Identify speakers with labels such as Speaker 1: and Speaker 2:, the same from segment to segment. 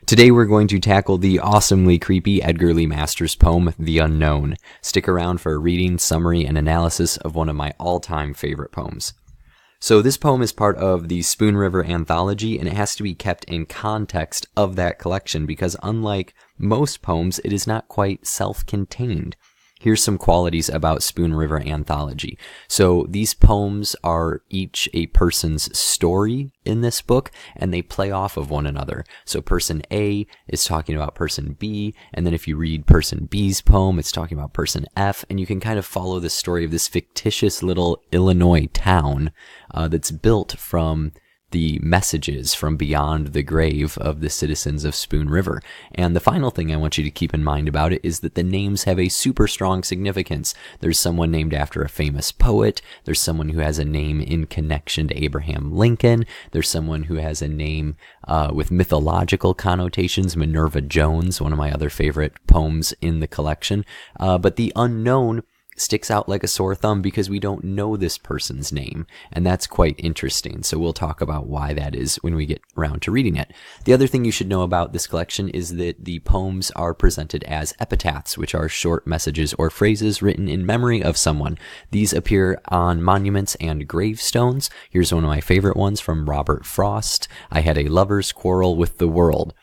Speaker 1: Today we're going to tackle the awesomely creepy Edgar Lee Master's poem, The Unknown. Stick around for a reading, summary, and analysis of one of my all-time favorite poems. So this poem is part of the Spoon River Anthology, and it has to be kept in context of that collection because unlike most poems, it is not quite self-contained. Here's some qualities about Spoon River Anthology. So these poems are each a person's story in this book, and they play off of one another. So person A is talking about person B, and then if you read person B's poem, it's talking about person F, and you can kind of follow the story of this fictitious little Illinois town that's built from the messages from beyond the grave of the citizens of Spoon River. And the final thing I want you to keep in mind about it is that the names have a super strong significance. There's someone named after a famous poet. There's someone who has a name in connection to Abraham Lincoln. There's someone who has a name with mythological connotations, Minerva Jones, one of my other favorite poems in the collection. But the unknown sticks out like a sore thumb because we don't know this person's name, and that's quite interesting. So we'll talk about why that is when we get around to reading it. The other thing you should know about this collection is that the poems are presented as epitaphs, which are short messages or phrases written in memory of someone. These appear on monuments and gravestones. Here's one of my favorite ones from Robert Frost. I had a lover's quarrel with the world.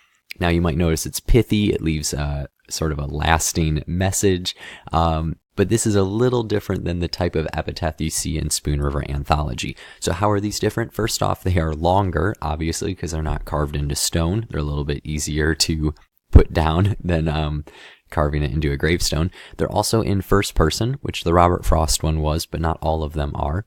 Speaker 1: Now you might notice it's pithy. It leaves sort of a lasting message. But this is a little different than the type of epitaph you see in Spoon River Anthology. So how are these different? First off, they are longer, obviously, because they're not carved into stone. They're a little bit easier to put down than carving it into a gravestone. They're also in first person, which the Robert Frost one was, but not all of them are.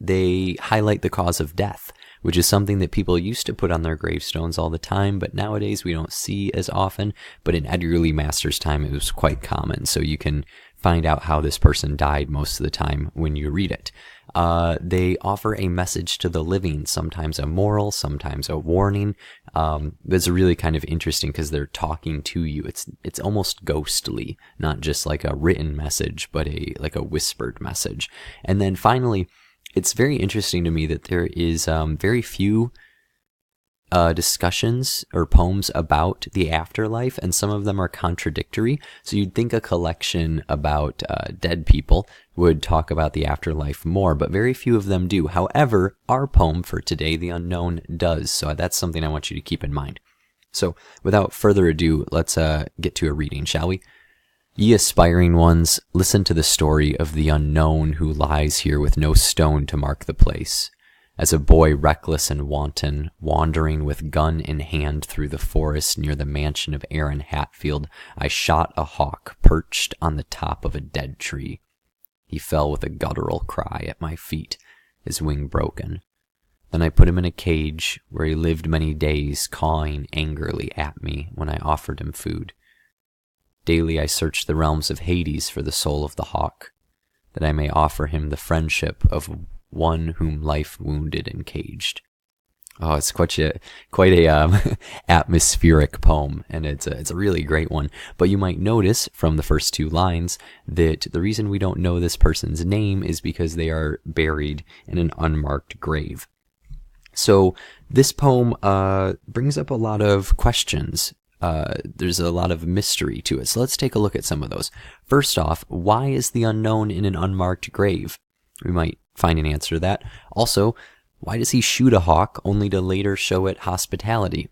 Speaker 1: They highlight the cause of death, which is something that people used to put on their gravestones all the time, but nowadays we don't see as often. But in Edgar Lee Master's time, it was quite common. So you can find out how this person died most of the time when you read it. They offer a message to the living, sometimes a moral, sometimes a warning. That's really kind of interesting because they're talking to you. It's almost ghostly, not just like a written message, but like a whispered message. And then finally, it's very interesting to me that there is very few discussions or poems about the afterlife, and some of them are contradictory. So you'd think a collection about dead people would talk about the afterlife more, but very few of them do. However, our poem for today, The Unknown, does. So that's something I want you to keep in mind. So without further ado, let's get to a reading, shall we? Ye aspiring ones, listen to the story of the unknown who lies here with no stone to mark the place. As a boy reckless and wanton, wandering with gun in hand through the forest near the mansion of Aaron Hatfield, I shot a hawk perched on the top of a dead tree. He fell with a guttural cry at my feet, his wing broken. Then I put him in a cage where he lived many days, cawing angrily at me when I offered him food. Daily I search the realms of Hades for the soul of the hawk, that I may offer him the friendship of one whom life wounded and caged. Oh, it's quite a atmospheric poem, and it's a really great one. But you might notice from the first two lines that the reason we don't know this person's name is because they are buried in an unmarked grave. So this poem brings up a lot of questions. There's a lot of mystery to it. So let's take a look at some of those. First off, why is the unknown in an unmarked grave? We might find an answer to that. Also, why does he shoot a hawk only to later show it hospitality?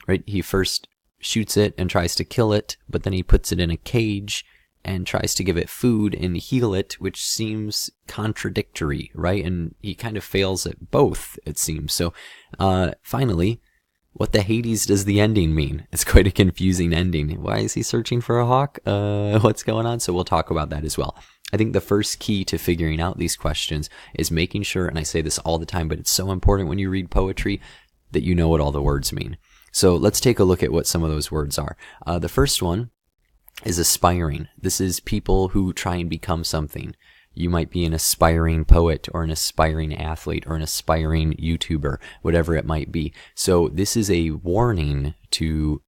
Speaker 1: Right? He first shoots it and tries to kill it, but then he puts it in a cage and tries to give it food and heal it, which seems contradictory, right? And he kind of fails at both, it seems. So, finally, what the Hades does the ending mean? It's quite a confusing ending. Why is he searching for a hawk? What's going on? So we'll talk about that as well. I think the first key to figuring out these questions is making sure, and I say this all the time, but it's so important when you read poetry, that you know what all the words mean. So let's take a look at what some of those words are. The first one is aspiring. This is people who try and become something. You might be an aspiring poet or an aspiring athlete or an aspiring YouTuber, whatever it might be. So this is a warning to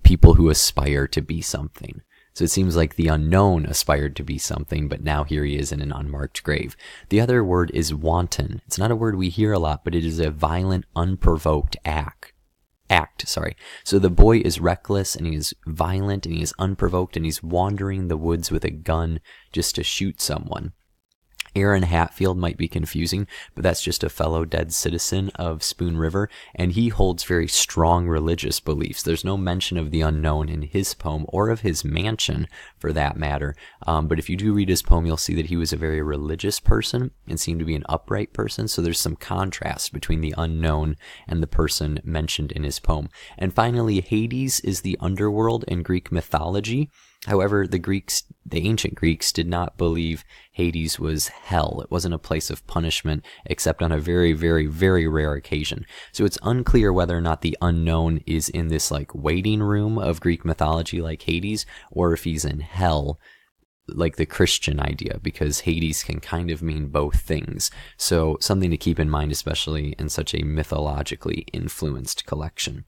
Speaker 1: people who aspire to be something. So it seems like the unknown aspired to be something, but now here he is in an unmarked grave. The other word is wanton. It's not a word we hear a lot, but it is a violent, unprovoked act. act, sorry. So the boy is reckless and he is violent and he is unprovoked and he's wandering the woods with a gun just to shoot someone. Aaron Hatfield might be confusing, but that's just a fellow dead citizen of Spoon River, and he holds very strong religious beliefs. There's no mention of the unknown in his poem, or of his mansion, for that matter. But if you do read his poem, you'll see that he was a very religious person and seemed to be an upright person, so there's some contrast between the unknown and the person mentioned in his poem. And finally, Hades is the underworld in Greek mythology. However, the ancient Greeks did not believe Hades was hell. It wasn't a place of punishment, except on a very, very, very rare occasion. So it's unclear whether or not the unknown is in this like waiting room of Greek mythology like Hades, or if he's in hell, like the Christian idea, because Hades can kind of mean both things. So something to keep in mind, especially in such a mythologically influenced collection.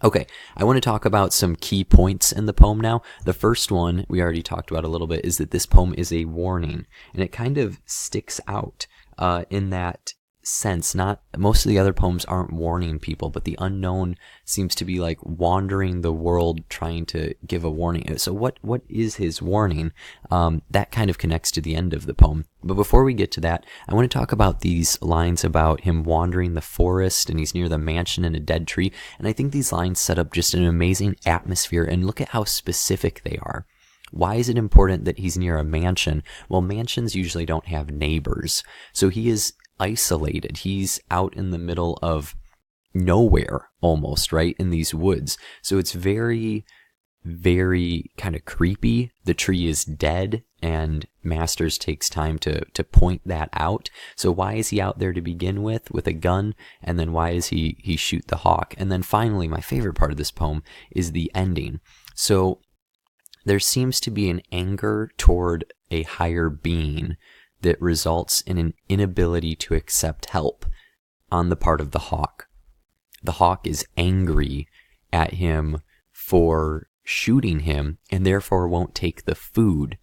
Speaker 1: Okay, I want to talk about some key points in the poem now. The first one we already talked about a little bit is that this poem is a warning, and it kind of sticks out in that sense. Not most of the other poems aren't warning people, but the unknown seems to be like wandering the world trying to give a warning. So what is his warning? That kind of connects to the end of the poem. But before we get to that, I want to talk about these lines about him wandering the forest and he's near the mansion in a dead tree. And I think these lines set up just an amazing atmosphere, and look at how specific they are. Why is it important that he's near a mansion? Well, mansions usually don't have neighbors. So he is isolated. He's out in the middle of nowhere almost, right? In these woods. So it's very, very kind of creepy. The tree is dead, and Masters takes time to point that out. So why is he out there to begin with a gun? And then why does he shoot the hawk? And then finally, my favorite part of this poem is the ending. So there seems to be an anger toward a higher being that results in an inability to accept help on the part of the hawk. The hawk is angry at him for shooting him and therefore won't take the food,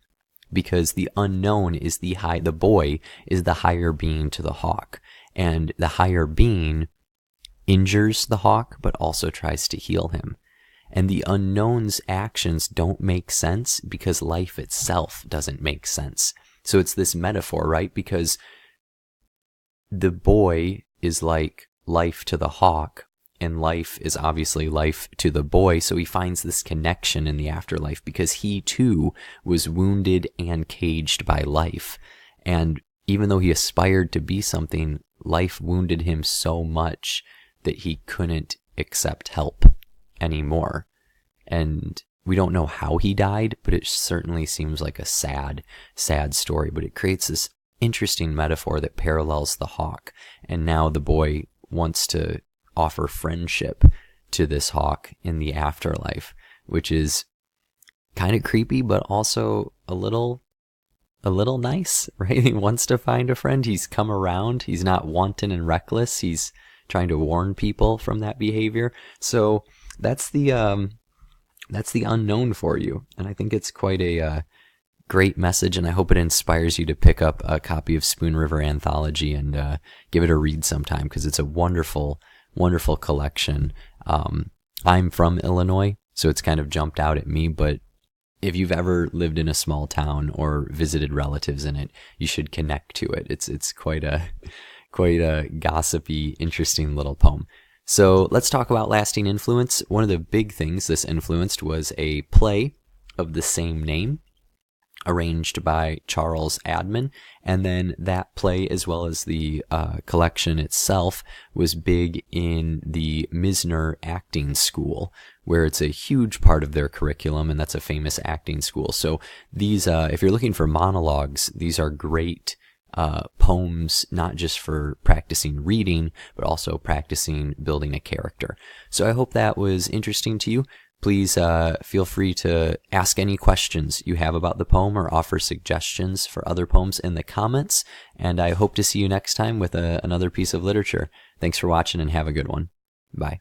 Speaker 1: because the unknown is the boy is the higher being to the hawk, and the higher being injures the hawk but also tries to heal him. And the unknown's actions don't make sense because life itself doesn't make sense. So it's this metaphor, right? Because the boy is like life to the hawk, and life is obviously life to the boy. So he finds this connection in the afterlife because he too was wounded and caged by life. And even though he aspired to be something, life wounded him so much that he couldn't accept help anymore. And we don't know how he died, but it certainly seems like a sad, sad story. But it creates this interesting metaphor that parallels the hawk. And now the boy wants to offer friendship to this hawk in the afterlife, which is kind of creepy, but also a little nice, right? He wants to find a friend. He's come around. He's not wanton and reckless. He's trying to warn people from that behavior. So that's the unknown for you. And I think it's quite a great message, and I hope it inspires you to pick up a copy of Spoon River Anthology and give it a read sometime, because it's a wonderful, wonderful collection. I'm from Illinois, so it's kind of jumped out at me, but if you've ever lived in a small town or visited relatives in it, you should connect to it. It's quite a gossipy, interesting little poem. So let's talk about lasting influence. One of the big things this influenced was a play of the same name, arranged by Charles Adman, and then that play, as well as the collection itself, was big in the Misner acting school, where it's a huge part of their curriculum, and that's a famous acting school. So these, if you're looking for monologues, these are great poems, not just for practicing reading, but also practicing building a character. So I hope that was interesting to you. Please feel free to ask any questions you have about the poem or offer suggestions for other poems in the comments. And I hope to see you next time with another piece of literature. Thanks for watching and have a good one. Bye.